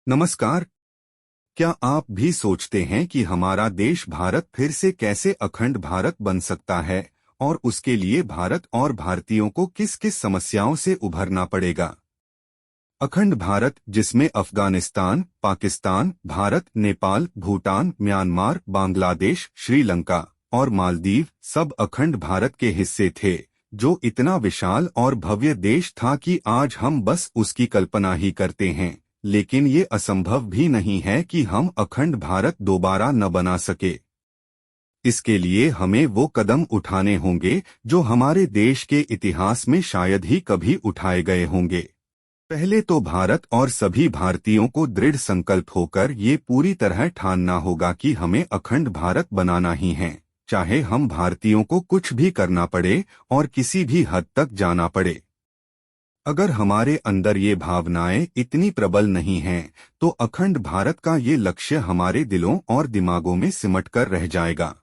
नमस्कार। क्या आप भी सोचते हैं कि हमारा देश भारत फिर से कैसे अखंड भारत बन सकता है और उसके लिए भारत और भारतीयों को किस किस समस्याओं से उभरना पड़ेगा? अखंड भारत, जिसमें अफगानिस्तान, पाकिस्तान, भारत, नेपाल, भूटान, म्यांमार, बांग्लादेश, श्रीलंका और मालदीव सब अखंड भारत के हिस्से थे, जो इतना विशाल और भव्य देश था कि आज हम बस उसकी कल्पना ही करते हैं। लेकिन ये असंभव भी नहीं है कि हम अखंड भारत दोबारा न बना सके। इसके लिए हमें वो कदम उठाने होंगे जो हमारे देश के इतिहास में शायद ही कभी उठाए गए होंगे। पहले तो भारत और सभी भारतीयों को दृढ़ संकल्प होकर ये पूरी तरह ठानना होगा कि हमें अखंड भारत बनाना ही है, चाहे हम भारतीयों को कुछ भी करना पड़े और किसी भी हद तक जाना पड़े। अगर हमारे अंदर ये भावनाएं इतनी प्रबल नहीं हैं, तो अखंड भारत का ये लक्ष्य हमारे दिलों और दिमागों में सिमट कर रह जाएगा।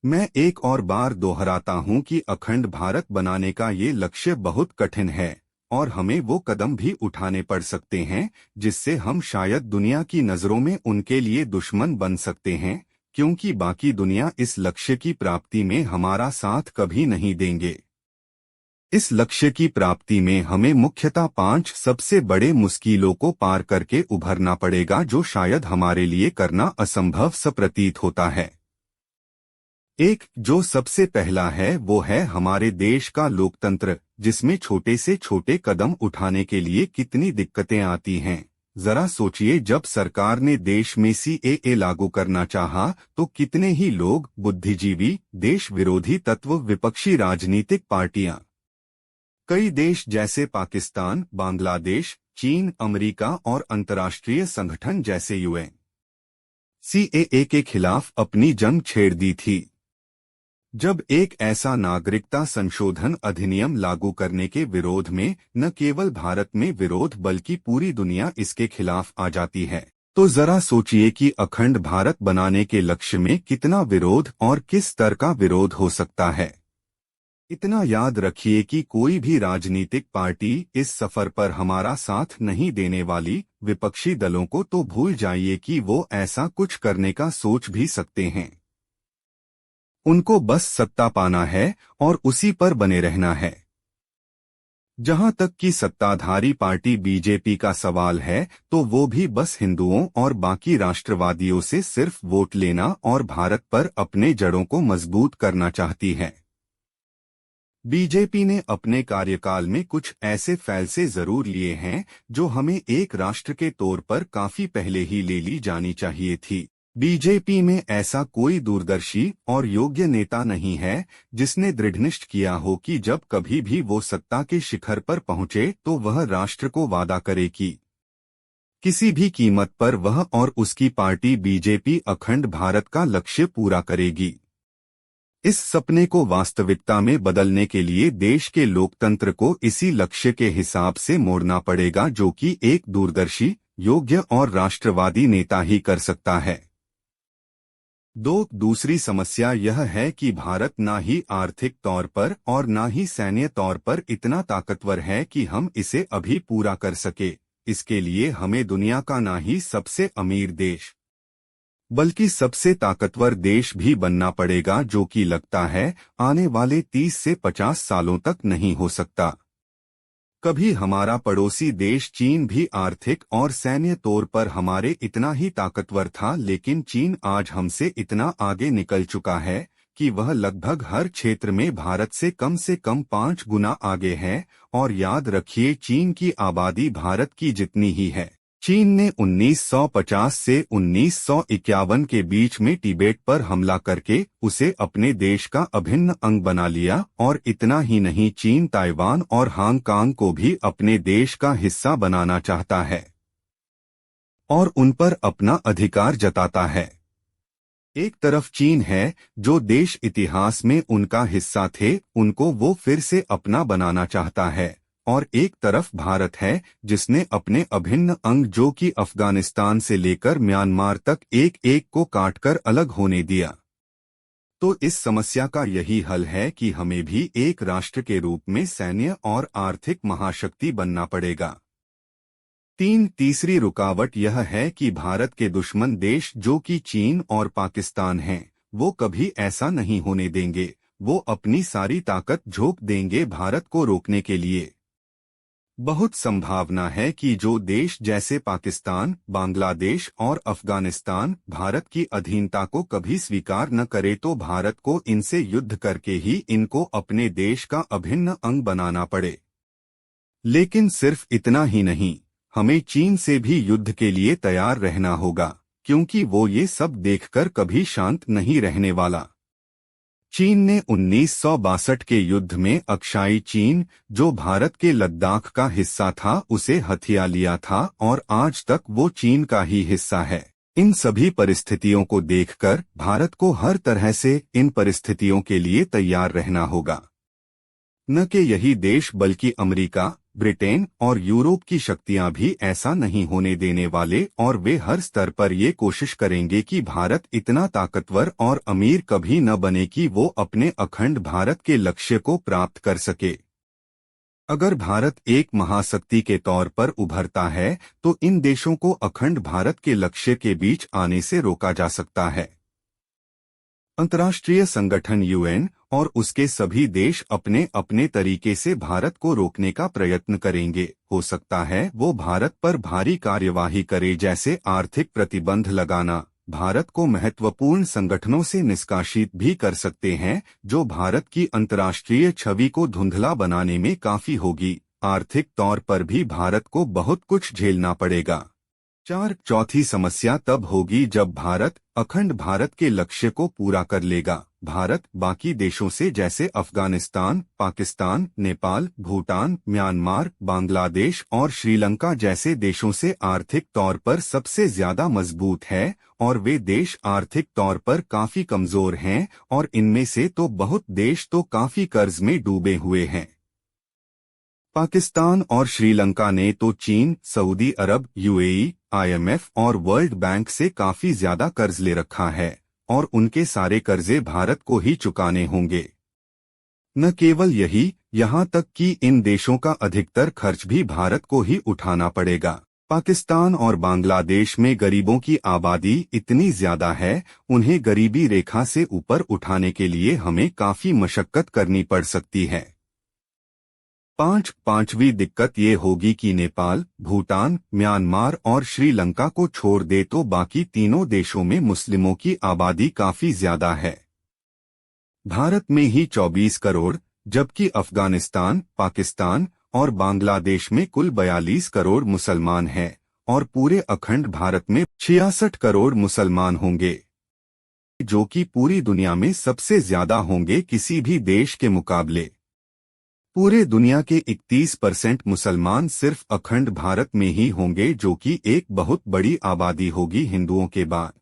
मैं एक और बार दोहराता हूं कि अखंड भारत बनाने का ये लक्ष्य बहुत कठिन है और हमें वो कदम भी उठाने पड़ सकते हैं जिससे हम शायद दुनिया की नजरों में उनके लिए दुश्मन बन सकते हैं, क्योंकि बाकी दुनिया इस लक्ष्य की प्राप्ति में हमारा साथ कभी नहीं देंगे। इस लक्ष्य की प्राप्ति में हमें मुख्यतः 5 सबसे बड़े मुश्किलों को पार करके उभरना पड़ेगा, जो शायद हमारे लिए करना असंभव सा प्रतीत होता है। एक जो सबसे पहला है वो है हमारे देश का लोकतंत्र, जिसमें छोटे से छोटे कदम उठाने के लिए कितनी दिक्कतें आती हैं। जरा सोचिए, जब सरकार ने देश में सीएए लागू करना चाहा तो कितने ही लोग, बुद्धिजीवी, देश विरोधी तत्व, विपक्षी राजनीतिक पार्टियां, कई देश जैसे पाकिस्तान, बांग्लादेश, चीन, अमेरिका और अंतर्राष्ट्रीय संगठन जैसे यूएन सीएए के खिलाफ अपनी जंग छेड़ दी थी। जब एक ऐसा नागरिकता संशोधन अधिनियम लागू करने के विरोध में न केवल भारत में विरोध बल्कि पूरी दुनिया इसके खिलाफ आ जाती है, तो जरा सोचिए कि अखंड भारत बनाने के लक्ष्य में कितना विरोध और किस स्तर का विरोध हो सकता है। इतना याद रखिए कि कोई भी राजनीतिक पार्टी इस सफर पर हमारा साथ नहीं देने वाली। विपक्षी दलों को तो भूल जाइए कि वो ऐसा कुछ करने का सोच भी सकते हैं। उनको बस सत्ता पाना है और उसी पर बने रहना है। जहां तक कि सत्ताधारी पार्टी बीजेपी का सवाल है, तो वो भी बस हिंदुओं और बाकी राष्ट्रवादियों से सिर्फ वोट लेना और भारत पर अपने जड़ों को मजबूत करना चाहती है। बीजेपी ने अपने कार्यकाल में कुछ ऐसे फैसले जरूर लिए हैं जो हमें एक राष्ट्र के तौर पर काफी पहले ही ले ली जानी चाहिए थी। बीजेपी में ऐसा कोई दूरदर्शी और योग्य नेता नहीं है जिसने दृढ़निश्चय किया हो कि जब कभी भी वो सत्ता के शिखर पर पहुंचे तो वह राष्ट्र को वादा करे कि किसी भी कीमत पर वह और उसकी पार्टी बीजेपी अखंड भारत का लक्ष्य पूरा करेगी। इस सपने को वास्तविकता में बदलने के लिए देश के लोकतंत्र को इसी लक्ष्य के हिसाब से मोड़ना पड़ेगा, जो कि एक दूरदर्शी, योग्य और राष्ट्रवादी नेता ही कर सकता है। दूसरी समस्या यह है कि भारत ना ही आर्थिक तौर पर और ना ही सैन्य तौर पर इतना ताकतवर है कि हम इसे अभी पूरा कर सके। इसके लिए हमें दुनिया का ना ही सबसे अमीर देश बल्कि सबसे ताकतवर देश भी बनना पड़ेगा, जो कि लगता है आने वाले 30 से 50 सालों तक नहीं हो सकता। कभी हमारा पड़ोसी देश चीन भी आर्थिक और सैन्य तौर पर हमारे इतना ही ताकतवर था, लेकिन चीन आज हमसे इतना आगे निकल चुका है कि वह लगभग हर क्षेत्र में भारत से कम 5 गुना आगे है। और याद रखिए, चीन की आबादी भारत की जितनी ही है। चीन ने 1950 से 1951 के बीच में तिब्बत पर हमला करके उसे अपने देश का अभिन्न अंग बना लिया, और इतना ही नहीं, चीन ताइवान और हांगकांग को भी अपने देश का हिस्सा बनाना चाहता है और उन पर अपना अधिकार जताता है। एक तरफ चीन है जो देश इतिहास में उनका हिस्सा थे, उनको वो फिर से अपना बनाना चाहता है, और एक तरफ भारत है जिसने अपने अभिन्न अंग, जो कि अफगानिस्तान से लेकर म्यांमार तक, एक एक को काटकर अलग होने दिया। तो इस समस्या का यही हल है कि हमें भी एक राष्ट्र के रूप में सैन्य और आर्थिक महाशक्ति बनना पड़ेगा। तीसरी रुकावट यह है कि भारत के दुश्मन देश जो कि चीन और पाकिस्तान हैं, वो कभी ऐसा नहीं होने देंगे। वो अपनी सारी ताकत झोंक देंगे भारत को रोकने के लिए। बहुत संभावना है कि जो देश जैसे पाकिस्तान, बांग्लादेश और अफगानिस्तान भारत की अधीनता को कभी स्वीकार न करे तो भारत को इनसे युद्ध करके ही इनको अपने देश का अभिन्न अंग बनाना पड़े। लेकिन सिर्फ इतना ही नहीं, हमें चीन से भी युद्ध के लिए तैयार रहना होगा, क्योंकि वो ये सब देखकर कभी शांत नहीं रहने वाला। चीन ने 1962 के युद्ध में अक्साई चीन, जो भारत के लद्दाख का हिस्सा था, उसे हथिया लिया था और आज तक वो चीन का ही हिस्सा है। इन सभी परिस्थितियों को देखकर भारत को हर तरह से इन परिस्थितियों के लिए तैयार रहना होगा। न कि यही देश बल्कि अमेरिका, ब्रिटेन और यूरोप की शक्तियां भी ऐसा नहीं होने देने वाले और वे हर स्तर पर ये कोशिश करेंगे कि भारत इतना ताकतवर और अमीर कभी न बने कि वो अपने अखंड भारत के लक्ष्य को प्राप्त कर सके। अगर भारत एक महाशक्ति के तौर पर उभरता है तो इन देशों को अखंड भारत के लक्ष्य के बीच आने से रोका जा सकता है। अंतर्राष्ट्रीय संगठन यूएन और उसके सभी देश अपने अपने तरीके से भारत को रोकने का प्रयत्न करेंगे। हो सकता है वो भारत पर भारी कार्यवाही करे, जैसे आर्थिक प्रतिबंध लगाना, भारत को महत्वपूर्ण संगठनों से निष्कासित भी कर सकते हैं, जो भारत की अंतर्राष्ट्रीय छवि को धुंधला बनाने में काफी होगी। आर्थिक तौर पर भी भारत को बहुत कुछ झेलना पड़ेगा। चौथी समस्या तब होगी जब भारत अखंड भारत के लक्ष्य को पूरा कर लेगा। भारत बाकी देशों से जैसे अफगानिस्तान, पाकिस्तान, नेपाल, भूटान, म्यांमार, बांग्लादेश और श्रीलंका जैसे देशों से आर्थिक तौर पर सबसे ज्यादा मजबूत है और वे देश आर्थिक तौर पर काफी कमजोर हैं और इनमें से तो बहुत देश तो काफी कर्ज में डूबे हुए हैं। पाकिस्तान और श्रीलंका ने तो चीन, सऊदी अरब, यूएई, आईएमएफ और वर्ल्ड बैंक से काफी ज्यादा कर्ज ले रखा है और उनके सारे कर्जे भारत को ही चुकाने होंगे। न केवल यही, यहाँ तक कि इन देशों का अधिकतर खर्च भी भारत को ही उठाना पड़ेगा। पाकिस्तान और बांग्लादेश में गरीबों की आबादी इतनी ज्यादा है, उन्हें गरीबी रेखा से ऊपर उठाने के लिए हमें काफी मशक्कत करनी पड़ सकती है। पांचवी दिक्कत ये होगी कि नेपाल, भूटान, म्यांमार और श्रीलंका को छोड़ दे तो बाकी तीनों देशों में मुस्लिमों की आबादी काफी ज्यादा है। भारत में ही 24 करोड़, जबकि अफगानिस्तान, पाकिस्तान और बांग्लादेश में कुल 42 करोड़ मुसलमान हैं और पूरे अखंड भारत में 66 करोड़ मुसलमान होंगे, जो कि पूरी दुनिया में सबसे ज्यादा होंगे किसी भी देश के मुकाबले। पूरे दुनिया के 31% मुसलमान सिर्फ अखंड भारत में ही होंगे, जो कि एक बहुत बड़ी आबादी होगी हिंदुओं के बाद।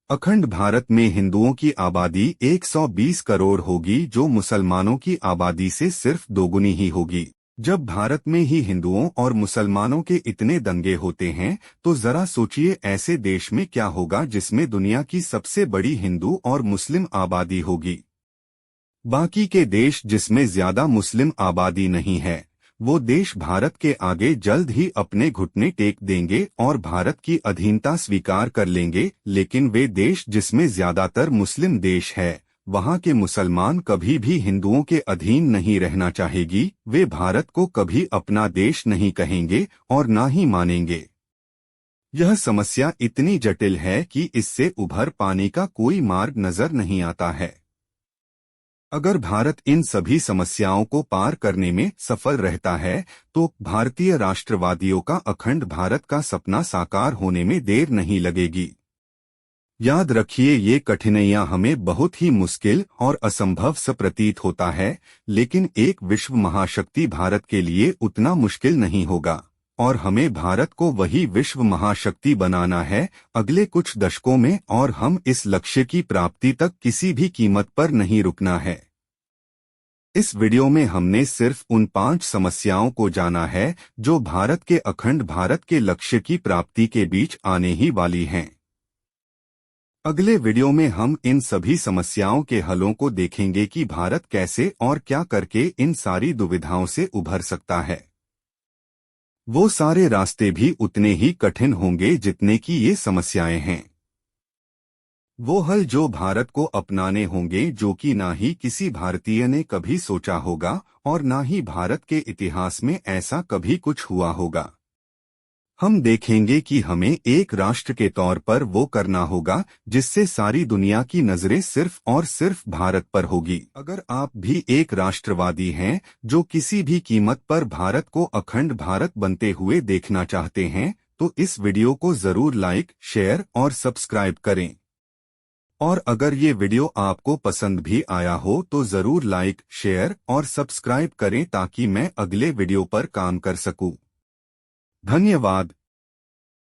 अखंड भारत में हिंदुओं की आबादी 120 करोड़ होगी, जो मुसलमानों की आबादी से सिर्फ दोगुनी ही होगी। जब भारत में ही हिंदुओं और मुसलमानों के इतने दंगे होते हैं तो जरा सोचिए ऐसे देश में क्या होगा जिसमें दुनिया की सबसे बड़ी हिंदू और मुस्लिम आबादी होगी। बाकी के देश जिसमें ज्यादा मुस्लिम आबादी नहीं है, वो देश भारत के आगे जल्द ही अपने घुटने टेक देंगे और भारत की अधीनता स्वीकार कर लेंगे। लेकिन वे देश जिसमें ज्यादातर मुस्लिम देश है, वहाँ के मुसलमान कभी भी हिंदुओं के अधीन नहीं रहना चाहेगी। वे भारत को कभी अपना देश नहीं कहेंगे और ना ही मानेंगे। यह समस्या इतनी जटिल है कि इससे उभर पाने का कोई मार्ग नजर नहीं आता है। अगर भारत इन सभी समस्याओं को पार करने में सफल रहता है तो भारतीय राष्ट्रवादियों का अखंड भारत का सपना साकार होने में देर नहीं लगेगी। याद रखिए, ये कठिनाइयां हमें बहुत ही मुश्किल और असंभव सा प्रतीत होता है, लेकिन एक विश्व महाशक्ति भारत के लिए उतना मुश्किल नहीं होगा और हमें भारत को वही विश्व महाशक्ति बनाना है अगले कुछ दशकों में, और हम इस लक्ष्य की प्राप्ति तक किसी भी कीमत पर नहीं रुकना है। इस वीडियो में हमने सिर्फ उन 5 समस्याओं को जाना है जो भारत के अखंड भारत के लक्ष्य की प्राप्ति के बीच आने ही वाली हैं। अगले वीडियो में हम इन सभी समस्याओं के हलों को देखेंगे कि भारत कैसे और क्या करके इन सारी दुविधाओं से उभर सकता है। वो सारे रास्ते भी उतने ही कठिन होंगे जितने की ये समस्याएं हैं। वो हल जो भारत को अपनाने होंगे जो कि ना ही किसी भारतीय ने कभी सोचा होगा और ना ही भारत के इतिहास में ऐसा कभी कुछ हुआ होगा। हम देखेंगे कि हमें एक राष्ट्र के तौर पर वो करना होगा जिससे सारी दुनिया की नजरें सिर्फ और सिर्फ भारत पर होगी। अगर आप भी एक राष्ट्रवादी हैं जो किसी भी कीमत पर भारत को अखंड भारत बनते हुए देखना चाहते हैं तो इस वीडियो को जरूर लाइक, शेयर और सब्सक्राइब करें। और अगर ये वीडियो आपको पसंद भी आया हो तो जरूर लाइक, शेयर और सब्सक्राइब करें ताकि मैं अगले वीडियो पर काम कर सकूं। धन्यवाद।